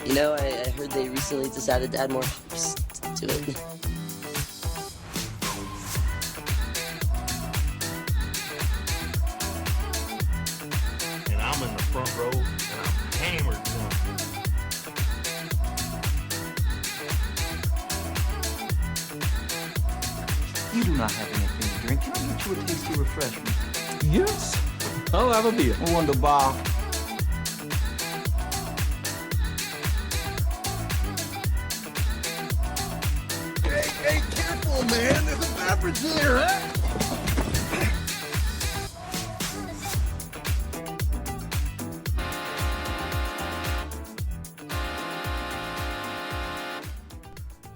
You know, I heard they recently decided to add more ships to it. And I'm in the front row, and I'm hammered drunk. You do not have anything to drink. Can I get you a tasty refreshment? Yes, I'll have a beer. Wonderbar. Hey, careful, man. There's a beverage here, huh?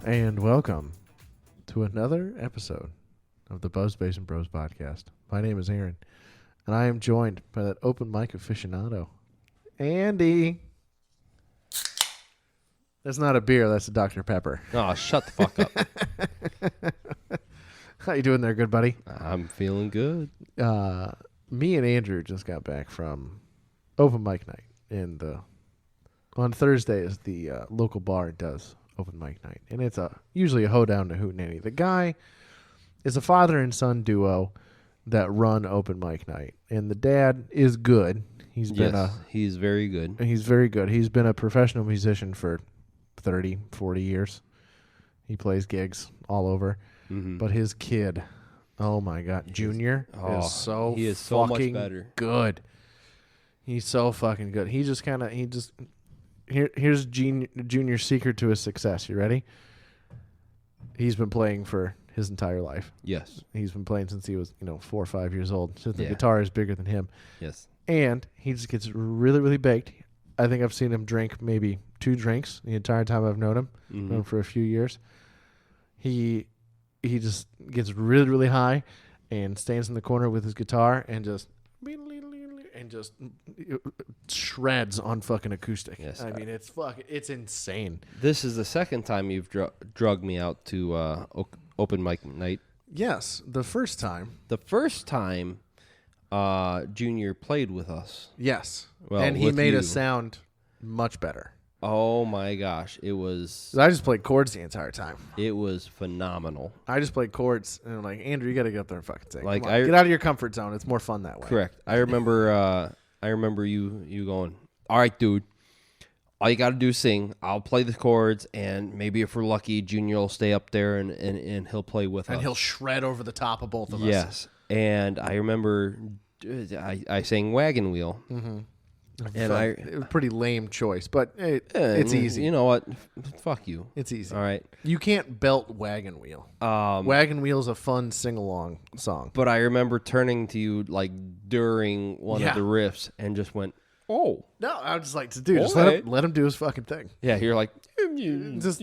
And welcome to another episode of the Buzz Basin Bros podcast. My name is Aaron, and I am joined by that open mic aficionado, Andy. That's not a beer, that's a Dr. Pepper. Oh, shut the fuck up. How you doing there, good buddy? I'm feeling good. Me and Andrew just got back from open mic night on Thursdays the local bar does open mic night, and it's usually a hoedown to Hootenanny. The guy is a father and son duo that run open mic night, and the dad is good. He's very good. He's very good. He's been a professional musician for 30, 40 years. He plays gigs all over. Mm-hmm. But his kid, oh my God, Junior, is so he is so fucking much better. Good. He's so fucking good. Here's Junior's secret to his success. You ready? He's been playing for his entire life. Yes. He's been playing since he was 4 or 5 years old. Since the guitar is bigger than him. Yes. And he just gets really, really baked. I think I've seen him drink maybe 2 drinks the entire time I've known him. Mm-hmm. Known him for a few years. He just gets really, really high and stands in the corner with his guitar and just shreds on fucking acoustic. Yes, I mean, it's insane. This is the second time you've drugged me out to open mic night. Yes, the first time. The first time Junior played with us. Yes. Well, and he with made you. us sound much better. Oh my gosh, it was I just played chords the entire time. it was phenomenal. I just played chords, and I'm like, Andrew, you got to get up there and fucking sing. Like, Come on, get out of your comfort zone. It's more fun that way. Correct. I remember you going, all right, dude, all you got to do is sing. I'll play the chords, and maybe if we're lucky, Junior will stay up there and he'll play with us. And he'll shred over the top of both of us. Yes. And I remember I sang Wagon Wheel. Mm-hmm. And it was a pretty lame choice, but it's easy. You know what? Fuck you. It's easy. All right. You can't belt Wagon Wheel. Wagon Wheel's a fun sing-along song. But I remember turning to you like during one of the riffs and just went, oh. No, I was just like, dude, just right. let him do his fucking thing. Yeah, you're like, Just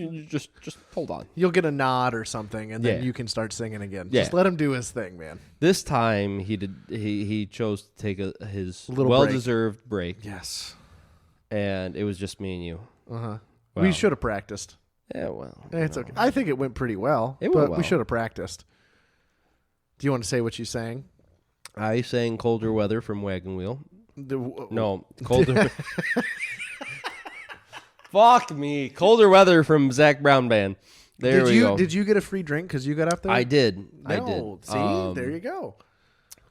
just hold on. You'll get a nod or something, and then Yeah. you can start singing again. Yeah. Just let him do his thing, man. This time he chose to take his Little well-deserved break. Yes. And it was just me and you. Uh-huh. Wow. We should have practiced. Yeah, well. It's okay. I think it went pretty well. It went but well. we should have practiced. Do you want to say what you sang? I sang Colder Weather from Wagon Wheel. No. No, Colder. Fuck me. Colder Weather from Zach Brown Band. There we go. Did you get a free drink because you got up there? I did. No. I did. See, there you go.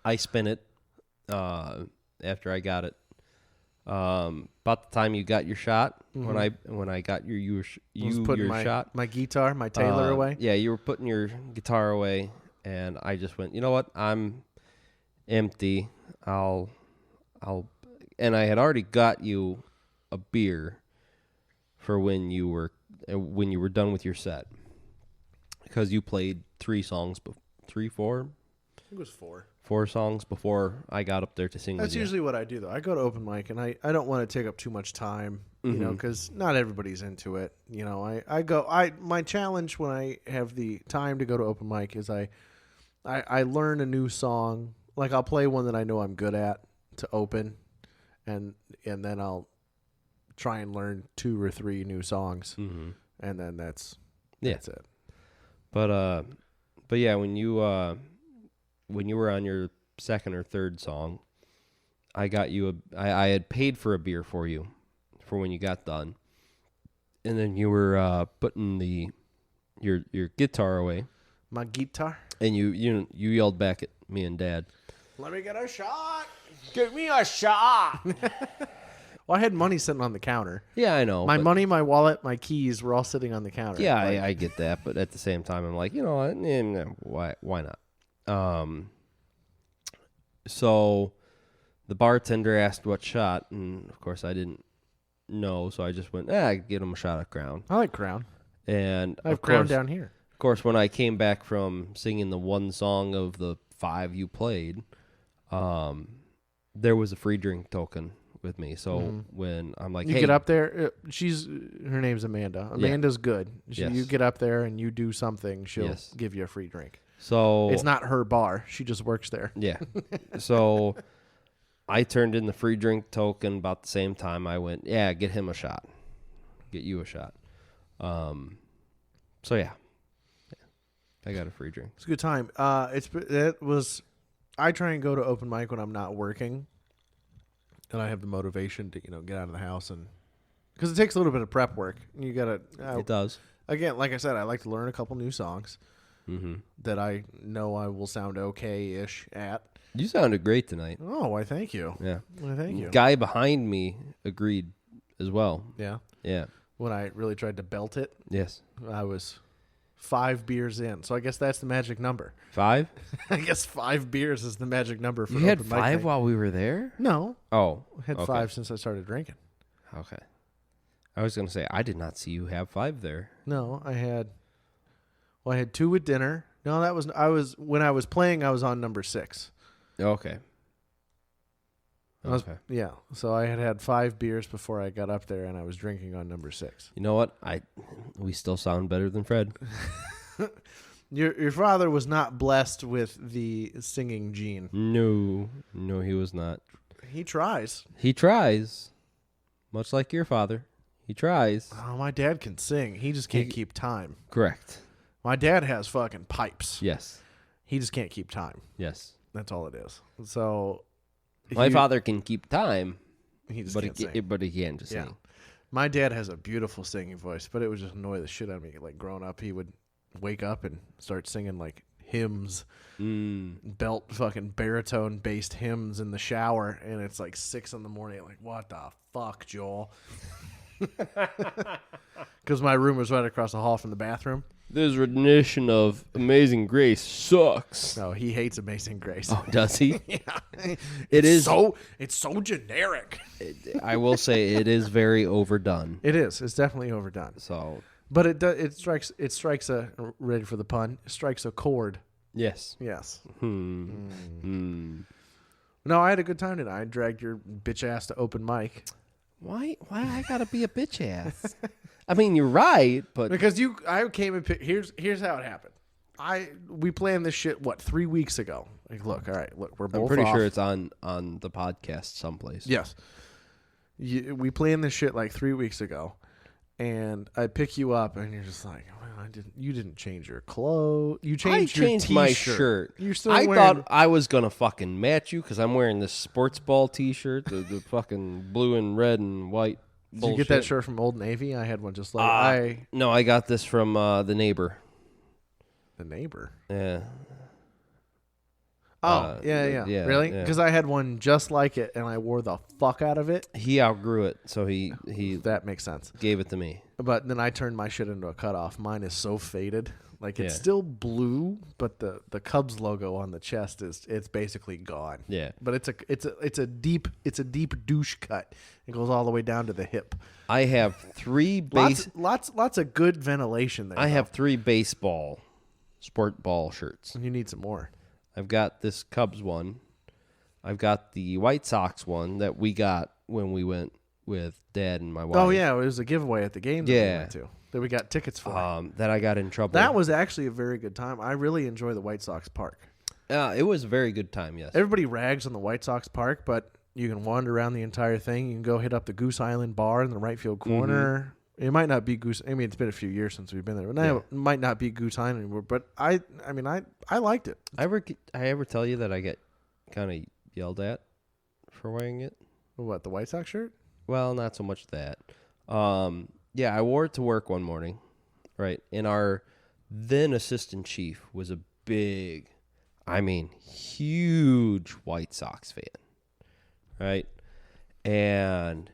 I spent it after I got it. About the time you got your shot, when I got your shot, my guitar, my Taylor away. Yeah, you were putting your guitar away, and I just went, you know what? I'm empty. And I had already got you a beer for when you were done with your set, because you played 4? I think it was 4. 4 songs before I got up there to sing. That's with you. usually what I do, though. I go to open mic, and I don't want to take up too much time, you know, because not everybody's into it. You know, my challenge when I have the time to go to open mic is I learn a new song. Like, I'll play one that I know I'm good at to open, and then I'll try and learn 2 or 3 new songs, and then that's it. But yeah, when you were on your second or third song, I got you I had paid for a beer for you for when you got done, and then you were putting your guitar away, My guitar. and you yelled back at me and Dad. Let me get a shot. Give me a shot. Well, I had money sitting on the counter. Yeah, I know. My but- money, my wallet, my keys were all sitting on the counter. Yeah, Like, I get that, but at the same time, I'm like, why not? So the bartender asked what shot, and of course I didn't know, so I just went, get him a shot of Crown. I like Crown. And I have of Crown course, down here. Of course, when I came back from singing the one song of the 5 you played, there was a free drink token with me. So when I'm like, You hey, get up there. Her name's Amanda. Amanda's good. Yes. You get up there and you do something, she'll Yes. give you a free drink. so It's not her bar. She just works there. Yeah. So I turned in the free drink token about the same time. I went, get him a shot. Get you a shot. So yeah. I got a free drink. It's a good time. I try and go to open mic when I'm not working, and I have the motivation to get out of the house, and because it takes a little bit of prep work. You gotta. It does. Again, like I said, I like to learn a couple new songs Mm-hmm. that I know I will sound okay-ish at. You sounded great tonight. Oh, why? Thank you. Yeah. Why, thank you. Guy behind me agreed as well. Yeah. Yeah. When I really tried to belt it, Yes. I was 5 beers in, so I guess that's the magic number. 5? I guess 5 beers is the magic number for You had open mic 5 night. while we were there? No, Oh. I had okay. 5 since I started drinking. Okay. I was going to say, I did not see you have 5 there. No, I had 2 with dinner. No, when I was playing, I was on number 6. Okay. Okay. Yeah, so I had 5 beers before I got up there, and I was drinking on number 6. You know what? We still sound better than Fred. Your father was not blessed with the singing gene. No, he was not. He tries. He tries, much like your father. He tries. Oh, my dad can sing. He just can't keep time. Correct. My dad has fucking pipes. Yes. He just can't keep time. Yes. That's all it is. So My father can keep time, he just but can't he sing. but he can't just Yeah. sing. My dad has a beautiful singing voice, but it would just annoy the shit out of me. Like growing up, he would wake up and start singing like hymns, belt fucking baritone based hymns in the shower, and it's like 6 a.m. Like, what the fuck, Joel? Because my room was right across the hall from the bathroom. This rendition of Amazing Grace sucks. No, he hates Amazing Grace. Oh, does he? Yeah, It's it's so generic. I will say it is very overdone. It is. It's definitely overdone. So But it strikes a, ready for the pun, strikes a chord. yes. Yes. Hmm. No, I had a good time tonight. I dragged your bitch ass to open mic. Why I gotta be a bitch ass? I mean, you're right, but Because I came and here's how it happened. We planned this shit 3 weeks ago. Like, look, all right, look, we're both I'm pretty off. sure it's on the podcast someplace. Yes. We planned this shit like 3 weeks ago, and I pick you up, and you're just like, well, you didn't change your clothes. You changed I changed your my t-shirt. shirt. You're still I wearing, thought I was gonna fucking match you because I'm wearing this Sportsball T-shirt, the fucking blue and red and white. Did you get that shirt from Old Navy? I had one just like No, I got this from the neighbor. the neighbor. Yeah. Oh, yeah. Really? yeah. Because I had one just like it, and I wore the fuck out of it. He outgrew it, so he That makes sense. gave it to me. But then I turned my shit into a cutoff. Mine is so faded. Like, it's Yeah. still blue, but the Cubs logo on the chest it's basically gone. Yeah. But it's a deep douche cut. It goes all the way down to the hip. I have 3 base. Lots of good ventilation there. I though. have 3 baseball, sport ball shirts. You need some more. I've got this Cubs one. I've got the White Sox one that we got when we went with Dad and my wife. Oh yeah, it was a giveaway at the game that we Yeah. went to. That we got tickets for. That I got in trouble. That was actually a very good time. I really enjoy the White Sox Park. it was a very good time. Yes. Everybody rags on the White Sox Park, but you can wander around the entire thing. You can go hit up the Goose Island Bar in the right field corner. It might not be Goose. I mean, it's been a few years since we've been there. But now it might not be Goose Island anymore. But I liked it. I ever tell you that I get kind of yelled at for wearing it? What, the White Sox shirt? Well, not so much that. Yeah, I wore it to work one morning, right? And our then assistant chief was a big, huge White Sox fan, right? And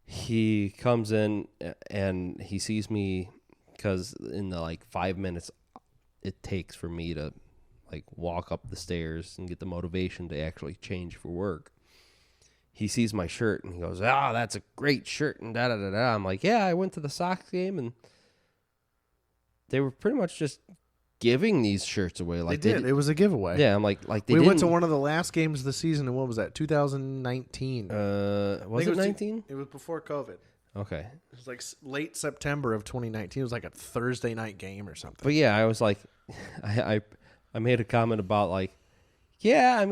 he comes in and he sees me because in the 5 minutes it takes for me to walk up the stairs and get the motivation to actually change for work. He sees my shirt and he goes, that's a great shirt and da-da-da-da. I'm like, yeah, I went to the Sox game and they were pretty much just giving these shirts away. They did. It was a giveaway. Yeah, I'm like they We didn't. went to one of the last games of the season, and what was that, 2019? Was it 19? It was before COVID. Okay. It was late September of 2019. It was a Thursday night game or something. But yeah, I was like, I made a comment about yeah,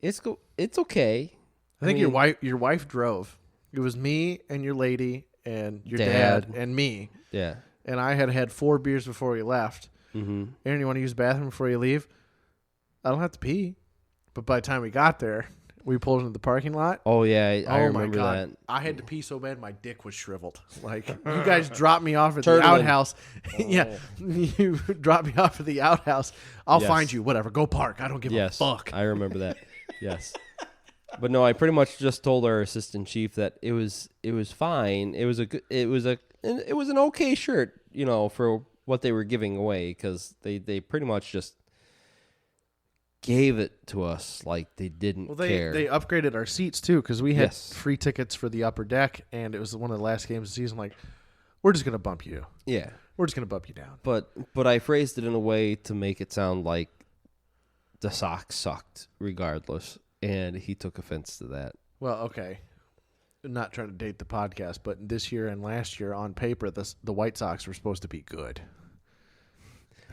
it's okay. I think your wife drove. It was me and your lady and your Dad. dad and me. Yeah. And I had 4 beers before we left. Mm-hmm. Aaron, you want to use the bathroom before you leave? I don't have to pee. But by the time we got there, we pulled into the parking lot. Oh yeah, I remember my God. that. I had to pee so bad my dick was shriveled. You guys dropped me off at the Turtling. outhouse. Yeah, you dropped me off at the outhouse. I'll Yes. find you. Whatever. Go park. I don't give a fuck. I remember that. Yes. But no, I pretty much just told our assistant chief that it was fine. It was an okay shirt, for what they were giving away, because they pretty much just gave it to us like they didn't care. They upgraded our seats too, because we had Yes. free tickets for the upper deck, and it was one of the last games of the season. We're just gonna bump you. Yeah. We're just gonna bump you down. But I phrased it in a way to make it sound like the Sox sucked regardless, and he took offense to that. Well, okay. I'm not trying to date the podcast, but this year and last year, on paper, the White Sox were supposed to be good.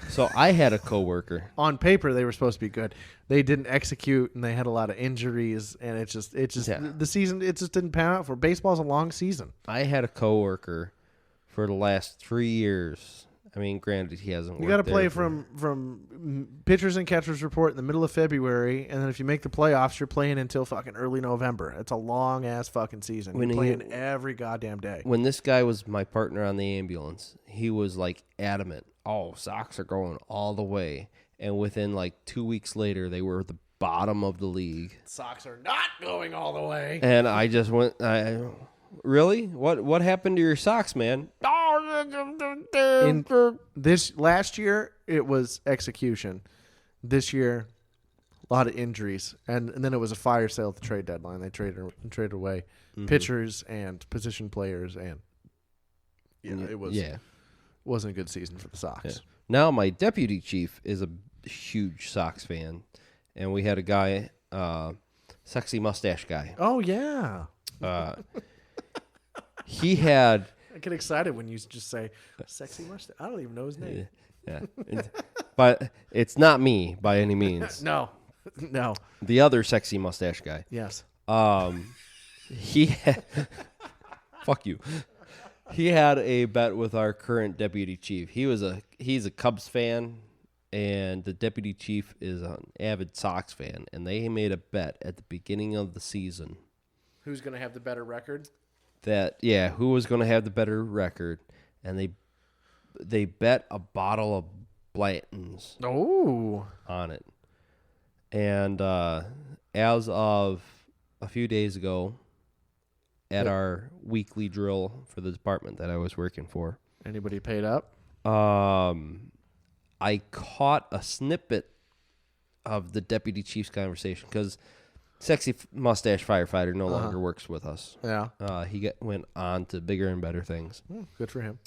So I had a coworker. On paper, they were supposed to be good. They didn't execute, and they had a lot of injuries, and it just the season it just didn't pan out for. Baseball's a long season. I had a coworker for the last 3 years. Granted, he hasn't. You got to play from pitchers and catchers report in the middle of February, and then if you make the playoffs, you're playing until fucking early November. It's a long ass fucking season. You're playing every goddamn day. When this guy was my partner on the ambulance, he was adamant. Oh, Sox are going all the way, and within 2 weeks later, they were at the bottom of the league. Sox are not going all the way. And I just went. Really? What happened to your Sox, man? In this last year, it was execution. This year, a lot of injuries, and then it was a fire sale at the trade deadline. They traded away pitchers and position players, and it wasn't a good season for the Sox. Yeah. Now my deputy chief is a huge Sox fan, and we had a guy, sexy mustache guy. Oh yeah. He had. I get excited when you just say sexy mustache. I don't even know his name. Yeah. But it's not me by any means. No. The other sexy mustache guy. Yes. He had, fuck you. He had a bet with our current deputy chief. He's a Cubs fan, and the deputy chief is an avid Sox fan, and they made a bet at the beginning of the season. Who's going to have the better record? Who was going to have the better record, and they bet a bottle of Blanton's on it. And as of a few days ago, at our weekly drill for the department that I was working for, anybody paid up? I caught a snippet of the deputy chief's conversation because sexy mustache firefighter no longer works with us. Yeah. He went on to bigger and better things. Good for him.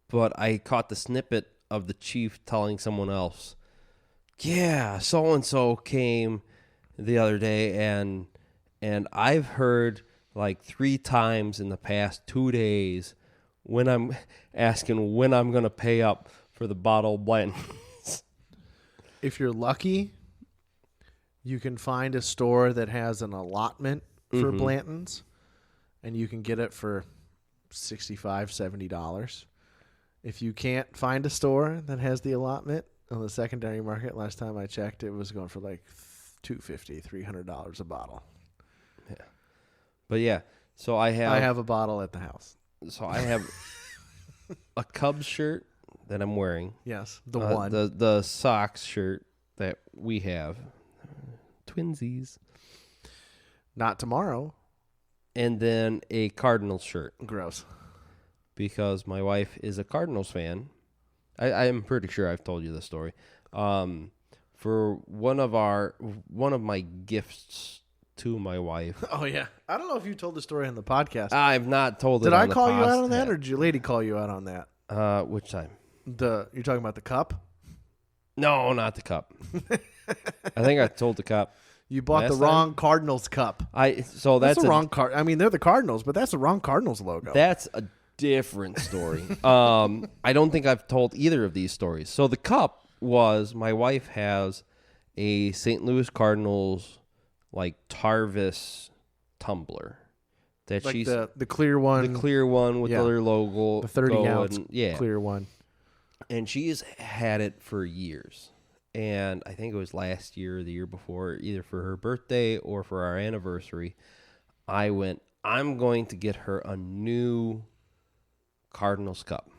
But I caught the snippet of the chief telling someone else, yeah, so-and-so came the other day, and I've heard 3 times in the past 2 days when I'm asking when I'm going to pay up for the bottle of Blanton's. If you're lucky, you can find a store that has an allotment for Blanton's, and you can get it for $65, $70. If you can't find a store that has the allotment on the secondary market, last time I checked, it was going for $250, $300 a bottle. Yeah. But yeah, So I have a bottle at the house. So I have a Cubs shirt that I'm wearing. Yes, the one. The Sox shirt that we have. Twinsies. Not tomorrow. And then a Cardinals shirt. Gross. Because my wife is a Cardinals fan. I'm pretty sure I've told you this story. For one of my gifts to my wife. Oh yeah, I don't know if you told the story on the podcast. I've not told it. Did I call you out on that, or did your lady call you out on that? Which time? You're talking about the cup? No, not the cup. I think I told the cup. You bought the Last wrong Cardinals cup. That's the wrong card. I mean, they're the Cardinals, but that's the wrong Cardinals logo. That's a different story. I don't think I've told either of these stories. So the cup was, my wife has a St. Louis Cardinals like Tarvis tumbler that like she's the clear one, the clear one with their logo, the 30-ounce yeah, clear one, and she's had it for years. And I think it was last year or the year before, either for her birthday or for our anniversary, I'm going to get her a new Cardinals cup.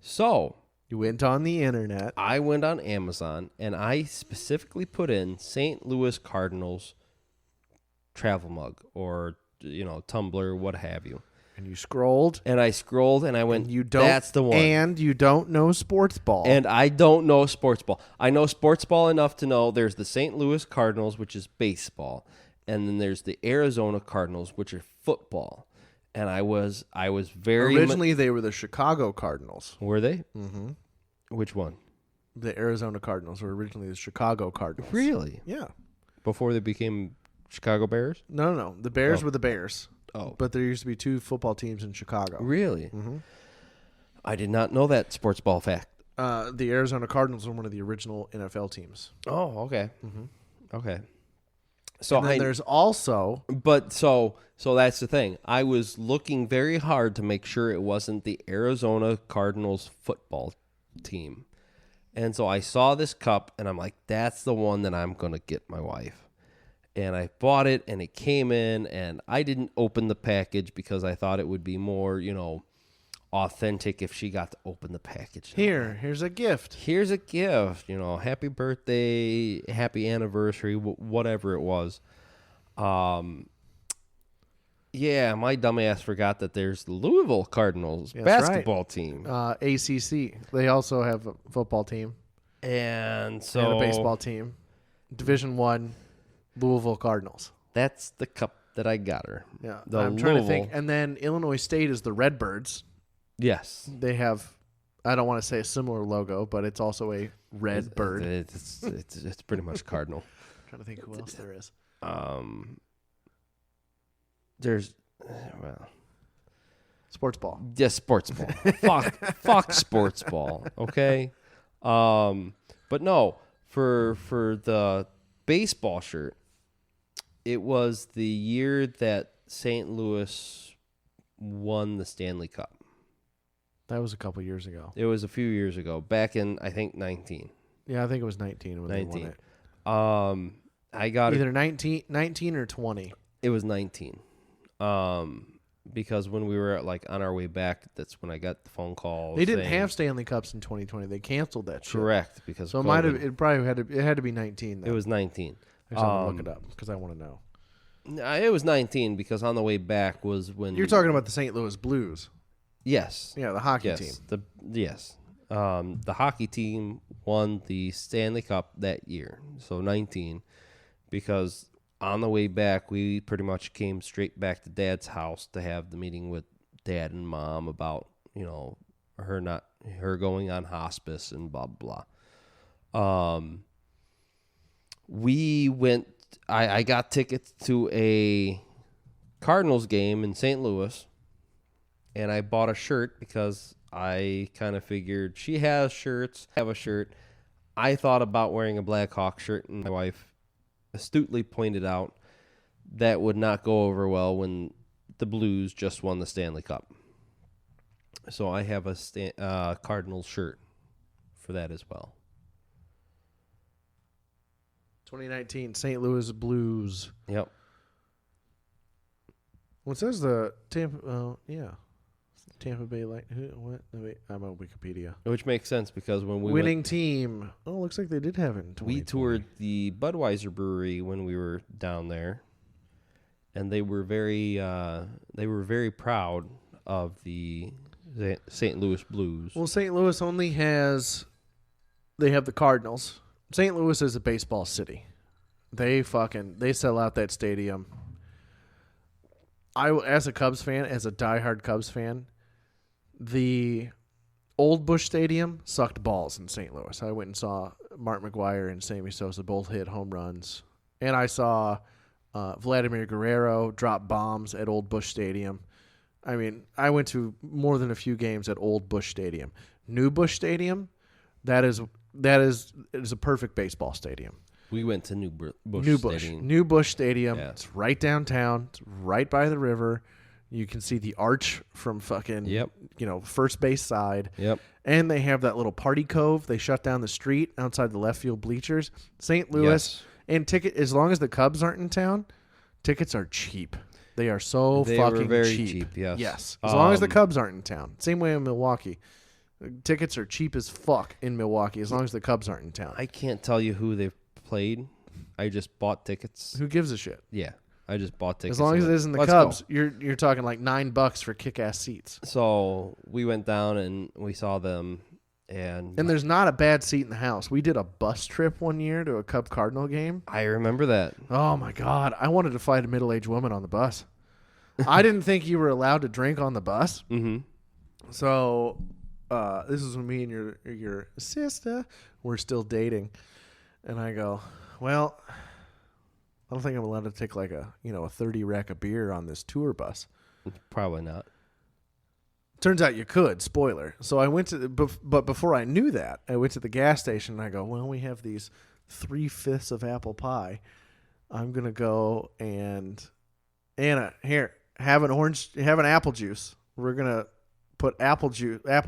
So you went on the internet. I went on Amazon and I specifically put in St. Louis Cardinals travel mug or tumbler, what have you. And you scrolled. And I scrolled and I went, that's the one. And you don't know Sportsball. And I don't know Sportsball. I know Sportsball enough to know there's the St. Louis Cardinals, which is baseball. And then there's the Arizona Cardinals, which are football. And I was very... Originally, they were the Chicago Cardinals. Were they? Mm-hmm. Which one? The Arizona Cardinals were originally the Chicago Cardinals. Really? Yeah. Before they became Chicago Bears? No. The Bears were the Bears. Oh. But there used to be two football teams in Chicago. Really? Mm-hmm. I did not know that sports ball fact. The Arizona Cardinals were one of the original NFL teams. Oh, okay. Mm-hmm. Okay. So and then there's also... But so that's the thing. I was looking very hard to make sure it wasn't the Arizona Cardinals football team. And so I saw this cup, and I'm like, that's the one that I'm going to get my wife. And I bought it, and it came in, and I didn't open the package because I thought it would be more, authentic if she got to open the package. Here's a gift. Here's a gift, happy birthday, happy anniversary, whatever it was. Yeah, my dumbass forgot that there's the Louisville Cardinals basketball team. ACC. They also have a football team. And so... And a baseball team. Division I. Louisville Cardinals. That's the cup that I got her. Yeah, I'm trying to think. And then Illinois State is the Redbirds. Yes. They have, I don't want to say a similar logo, but it's also a red bird. It's pretty much cardinal. I'm trying to think who else there is. There's, Sportsball. Yes, Sportsball. fuck Sportsball. Okay. But no, for the baseball shirt, it was the year that St. Louis won the Stanley Cup. That was a couple years ago. It was a few years ago, back in I think 19. Yeah, I think it was 19 when 19. They it. won it. I got either 19 or 20. It was 19. Because when we were on our way back, that's when I got the phone call. They didn't have Stanley Cups in 2020. They canceled that shit. Correct, because so it probably had to be 19. Then. It was 19. I just want to look it up because I want to know. It was 19 because on the way back was when you're talking about the St. Louis Blues. Yes. Yeah, the hockey team. The hockey team won the Stanley Cup that year, so 19, because on the way back, we pretty much came straight back to Dad's house to have the meeting with Dad and Mom about, her going on hospice and blah, blah. We went, I got tickets to a Cardinals game in St. Louis, and I bought a shirt because I kind of figured she has shirts, I have a shirt. I thought about wearing a Blackhawk shirt, and my wife astutely pointed out that would not go over well when the Blues just won the Stanley Cup. So I have a Cardinals shirt for that as well. 2019 St. Louis Blues. Yep. Well, it says the Tampa. Tampa Bay Light. What? Wait, I'm on Wikipedia. Which makes sense because when we Winning team. Oh, looks like they did have it in 2020. we toured the Budweiser brewery when we were down there, and they were very proud of the St. Louis Blues. Well, St. Louis only has. They have the Cardinals. St. Louis is a baseball city. They sell out that stadium. As a Cubs fan, as a diehard Cubs fan, the old Busch Stadium sucked balls in St. Louis. I went and saw Mark McGwire and Sammy Sosa both hit home runs, and I saw Vladimir Guerrero drop bombs at Old Busch Stadium. I mean, I went to more than a few games at Old Busch Stadium. New Busch Stadium, that is a perfect baseball stadium. We went to New Busch Stadium. New Busch Stadium. Yeah. It's right downtown. It's right by the river. You can see the arch from fucking first base side. Yep. And they have that little party cove. They shut down the street outside the left field bleachers. St. Louis. Yes. And as long as the Cubs aren't in town, tickets are cheap. They are so fucking very cheap. cheap. Yes. Yes. As long as the Cubs aren't in town. Same way in Milwaukee. Tickets are cheap as fuck in Milwaukee as long as the Cubs aren't in town. I can't tell you who they've played. I just bought tickets. Who gives a shit? Yeah. I just bought tickets. As long as it isn't the Cubs, you're talking like $9 for kick-ass seats. So we went down and we saw them, and there's not a bad seat in the house. We did a bus trip one year to a Cub Cardinal game. I remember that. Oh my God, I wanted to fight a middle-aged woman on the bus. I didn't think you were allowed to drink on the bus. Mm-hmm. So this is when me and your sister were still dating, and I go, well, I don't think I'm allowed to take like a 30 rack of beer on this tour bus. Probably not. Turns out you could. Spoiler. So I went to, but before I knew that, I went to the gas station and I go, well, we have these 3/5 of apple pie. I'm gonna go and Anna, here, have an apple juice. We're gonna put apple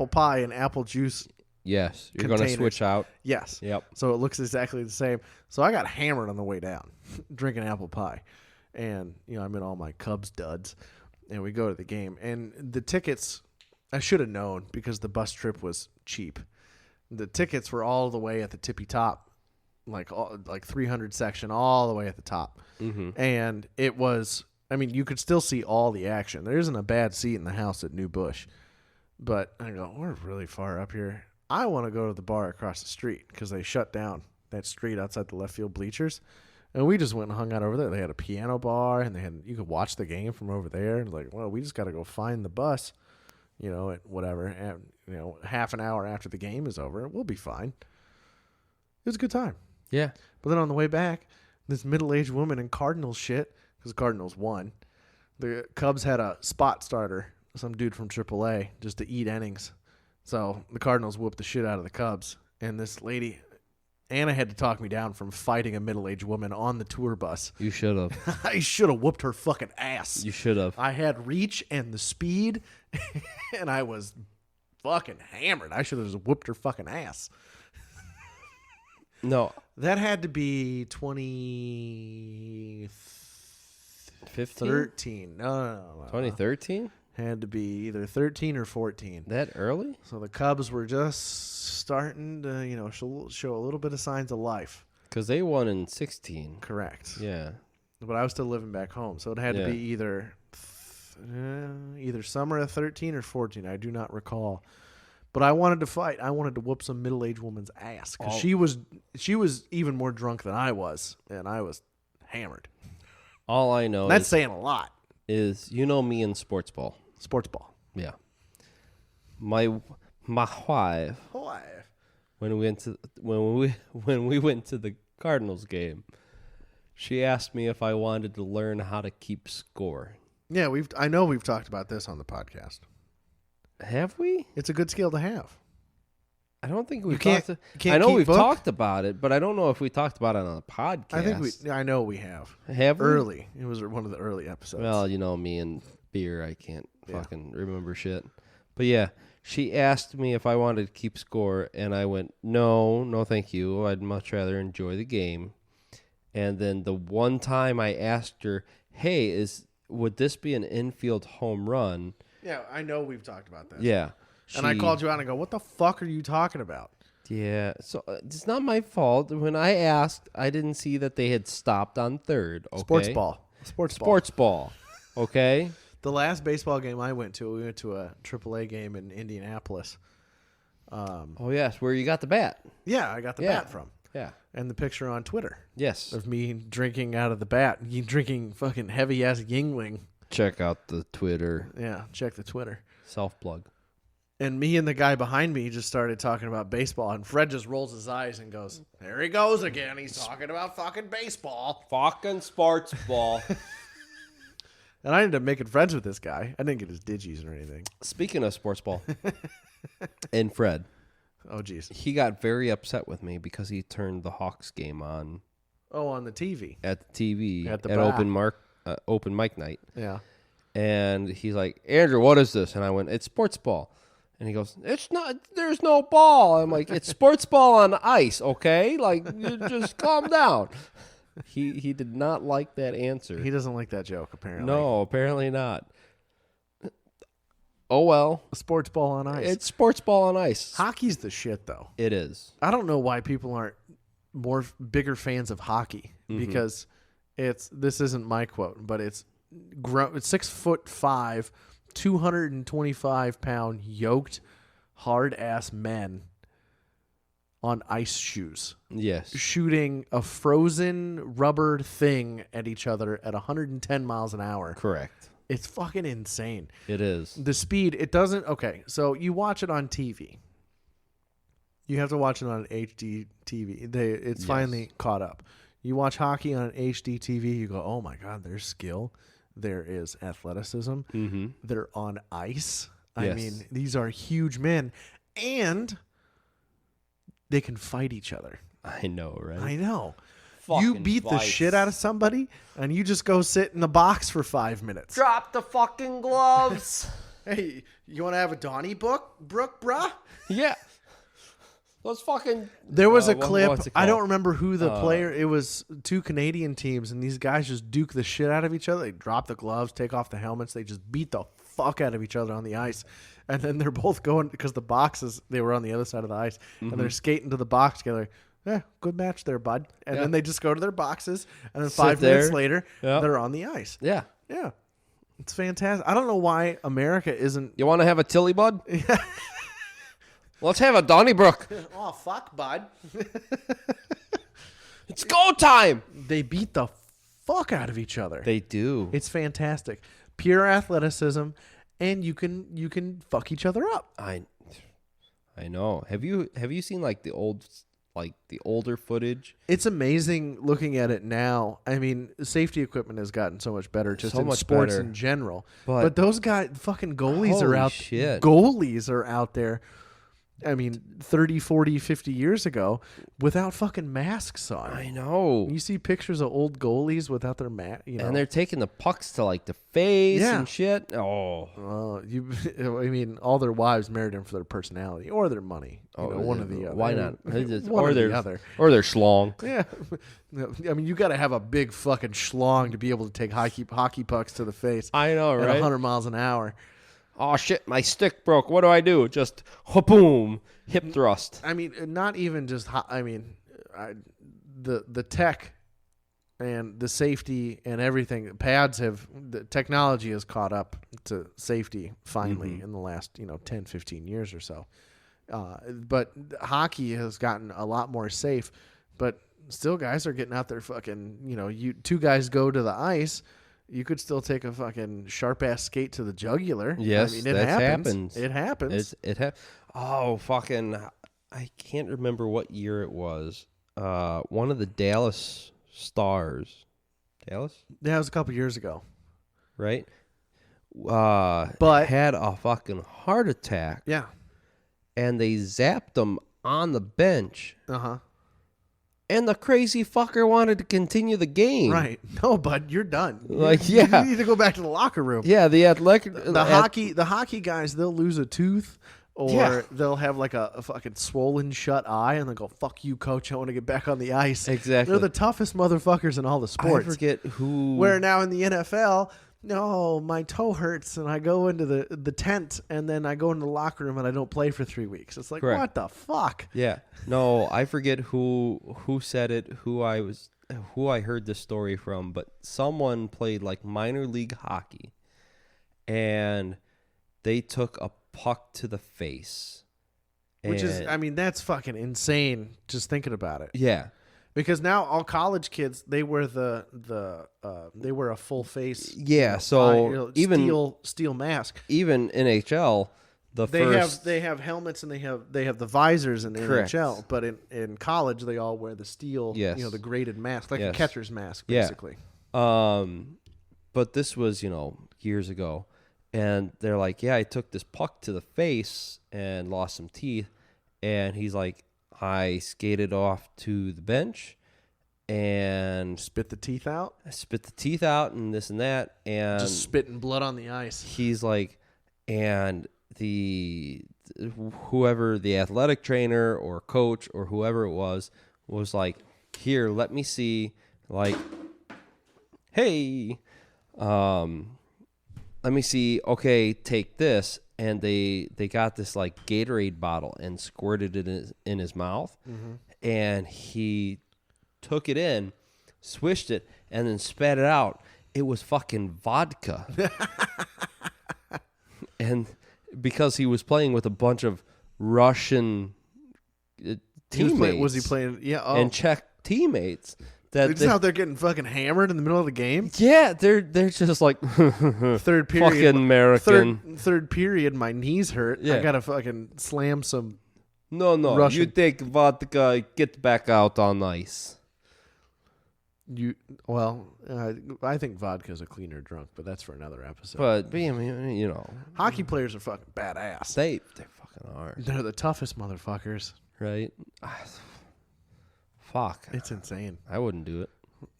pie, and apple juice. Yes, you're containers. going to switch out. Yes. Yep. So it looks exactly the same. So I got hammered on the way down, drinking apple pie, and I'm in all my Cubs duds, and we go to the game, and the tickets. I should have known because the bus trip was cheap. The tickets were all the way at the tippy top, like 300 section, all the way at the top, and it was. I mean, you could still see all the action. There isn't a bad seat in the house at New Busch, but I go, we're really far up here. I want to go to the bar across the street because they shut down that street outside the left field bleachers. And we just went and hung out over there. They had a piano bar, and you could watch the game from over there. And like, well, we just got to go find the bus, at whatever. And, half an hour after the game is over, we'll be fine. It was a good time. Yeah. But then on the way back, this middle-aged woman in Cardinals shit, because the Cardinals won. The Cubs had a spot starter, some dude from AAA, just to eat innings. So the Cardinals whooped the shit out of the Cubs. And this lady, Anna, had to talk me down from fighting a middle-aged woman on the tour bus. You should have. I should have whooped her fucking ass. You should have. I had reach and the speed, and I was fucking hammered. I should have just whooped her fucking ass. No. That had to be 2013. No. 2013? Had to be either 13 or 14. That early? So the Cubs were just starting to, show a little bit of signs of life. Because they won in 16. Correct. Yeah. But I was still living back home, so it had to be either summer of 13 or 14. I do not recall. But I wanted to fight. I wanted to whoop some middle-aged woman's ass because she was even more drunk than I was, and I was hammered. All I know That's saying a lot. Is me and Sportsball. Sportsball. Yeah. My wife. When we went to the Cardinals game, she asked me if I wanted to learn how to keep score. Yeah, I know we've talked about this on the podcast. Have we? It's a good skill to have. I don't think we've talked. I know we've talked about it, but I don't know if we talked about it on a podcast. I know we have. Have we? Early. It was one of the early episodes. Well, me and beer, I can't fucking remember shit. But yeah, she asked me if I wanted to keep score, and I went, no, thank you. I'd much rather enjoy the game. And then the one time I asked her, hey, would this be an infield home run? Yeah, I know we've talked about that. Yeah. And I called you out and I go, what the fuck are you talking about? Yeah, so it's not my fault. When I asked, I didn't see that they had stopped on third. Okay? Sportsball. Okay? The last baseball game I went to, we went to a AAA game in Indianapolis. Oh, yes, where you got the bat. Yeah, I got the bat from. Yeah. And the picture on Twitter. Yes. Of me drinking out of the bat. Drinking fucking heavy-ass Yingling. Check out the Twitter. Yeah, check the Twitter. Self-plug. And me and the guy behind me just started talking about baseball. And Fred just rolls his eyes and goes, there he goes again. He's talking about fucking baseball. Fucking sports ball. And I ended up making friends with this guy. I didn't get his digis or anything. Speaking of sports ball and Fred. Oh, geez. He got very upset with me because he turned the Hawks game on. Oh, on the TV. At the TV. At the open mic night. Yeah. And he's like, Andrew, what is this? And I went, it's sports ball. And he goes, it's not, there's no ball. I'm like, it's sports ball on ice, okay? Like, you just calm down. He did not like that answer. He doesn't like that joke, apparently. No, apparently not. Oh, well. Sports ball on ice. It's sports ball on ice. Hockey's the shit, though. It is. I don't know why people aren't bigger fans of hockey, because this isn't my quote, but it's 6'5", 225-pound yoked hard ass men on ice shoes. Yes. Shooting a frozen rubber thing at each other at 110 miles an hour. Correct. It's fucking insane. It is. The speed, it doesn't... Okay, so you watch it on TV. You have to watch it on HD TV. It's finally caught up. You watch hockey on HD TV, you go, oh my God, there's skill. There is athleticism. Mm-hmm. They're on ice. Yes. I mean, these are huge men. And they can fight each other. I know, right? I know. Fucking you beat the fights. shit out of somebody, and you just go sit in the box for 5 minutes. Drop the fucking gloves. Hey, you want to have a Donnybrook, bruh? Yeah. Those fucking... There was a what's clip. it I called? don't remember who the player... It was two Canadian teams, and these guys just duke the shit out of each other. They drop the gloves, take off the helmets. They just beat the fuck out of each other on the ice. And then they're both going... Because the boxes, they were on the other side of the ice. And they're skating to the box together. Yeah, good match there, bud. And then they just go to their boxes. And then Sit 5 minutes there. later, Yep. they're on the ice. Yeah. Yeah. It's fantastic. I don't know why America isn't... You want to have a Tilly, bud? Let's have a Donnybrook. Oh, fuck, bud. It's go time. They beat the fuck out of each other. They do. It's fantastic. Pure athleticism, and you can fuck each other up. I know. Have you seen like the older footage? It's amazing looking at it now. I mean, safety equipment has gotten so much better just So in much sports better. in general. But- But those guys, fucking goalies are Holy out. shit. Goalies are out there. I mean, 30, 40, 50 years ago without fucking masks on. I know. You see pictures of old goalies without their mask, And they're taking the pucks to like the face Yeah. and shit. Oh. I mean, all their wives married them for their personality or their money. One or the other. Why not? One or the other. Or their schlong. Yeah. I mean, you got to have a big fucking schlong to be able to take hockey pucks to the face. I know, at right? 100 miles an hour. Oh shit, my stick broke. What do I do? Just boom, hip thrust. I mean, not even just. The tech and the safety and everything. The technology has caught up to safety finally in the last 10, 15 years or so. But hockey has gotten a lot more safe. But still, guys are getting out there fucking. Two guys go to the ice. You could still take a fucking sharp-ass skate to the jugular. Yes, I mean, that happens. happens. It happens. Oh, fucking... I can't remember what year it was. One of the Dallas Stars. Dallas? That was a couple years ago. Right? But... had a fucking heart attack. Yeah. And they zapped him on the bench. Uh-huh. And the crazy fucker wanted to continue the game. Right. No, bud, you're done. Like, You yeah. need to go back to the locker room. Yeah, the athletic... The hockey guys, they'll lose a tooth or they'll have like a fucking swollen shut eye and they'll go, fuck you, coach, I want to get back on the ice. Exactly. They're the toughest motherfuckers in all the sports. I forget who... Where now in the NFL, no, my toe hurts, and I go into the tent, and then I go into the locker room, and I don't play for 3 weeks. It's like, Correct. what the fuck? Yeah. No, I forget who said it, who I heard this story from, but someone played like minor league hockey and they took a puck to the face. Which is, And- I mean, that's fucking insane just thinking about it. yeah. Because now all college kids, they wear they wear a full face. Yeah, so even steel mask. even NHL, They have helmets and they have the visors in the Correct. NHL, but in college they all wear the steel, Yes. the graded mask, like a Yes. catcher's mask, Yeah. basically. But this was, years ago. And they're like, yeah, I took this puck to the face and lost some teeth. And he's like, I skated off to the bench and Spit the teeth out, I spit the teeth out and this and that. And just spitting blood on the ice. he's like, and whoever the athletic trainer or coach or whoever it was like, here, let me see, like, hey, let me see, okay, take this. And they got this like Gatorade bottle and squirted it in his mouth. Mm-hmm. And he took it in, swished it, and then spat it out. It was fucking vodka. And because he was playing with a bunch of Russian teammates. Was he playing? Yeah, and Czech teammates. They're just out there getting fucking hammered in the middle of the game. Yeah, they're just like Third period, fucking American. Third period, my knees hurt. Yeah. I gotta fucking slam some. No, Russian. you take vodka, get back out on ice. I think vodka's a cleaner drunk, but that's for another episode. But Hockey players are fucking badass. they fucking are, They're the toughest motherfuckers. right? Fuck, It's insane. I wouldn't do it.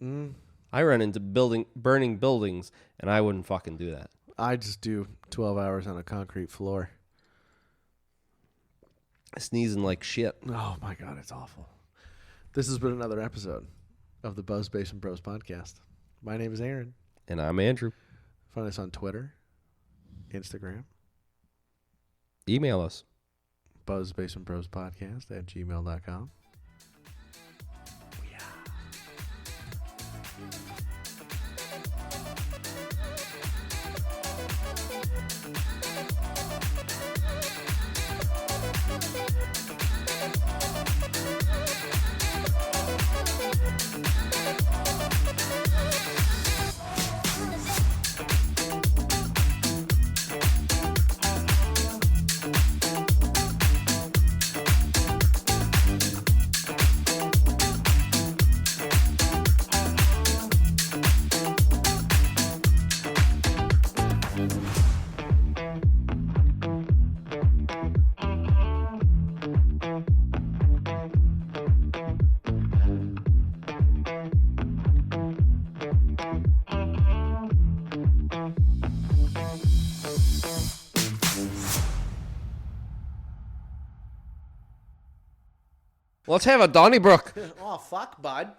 Mm. I run into burning buildings, and I wouldn't fucking do that. I just do 12 hours on a concrete floor. Sneezing like shit. Oh my God, it's awful. This has been another episode of the Buzz Basin Bros podcast. My name is Aaron. And I'm Andrew. Find us on Twitter, Instagram, Email us. buzzbasinbrospodcast@gmail.com. Let's have a Donnybrook. Oh, fuck, bud.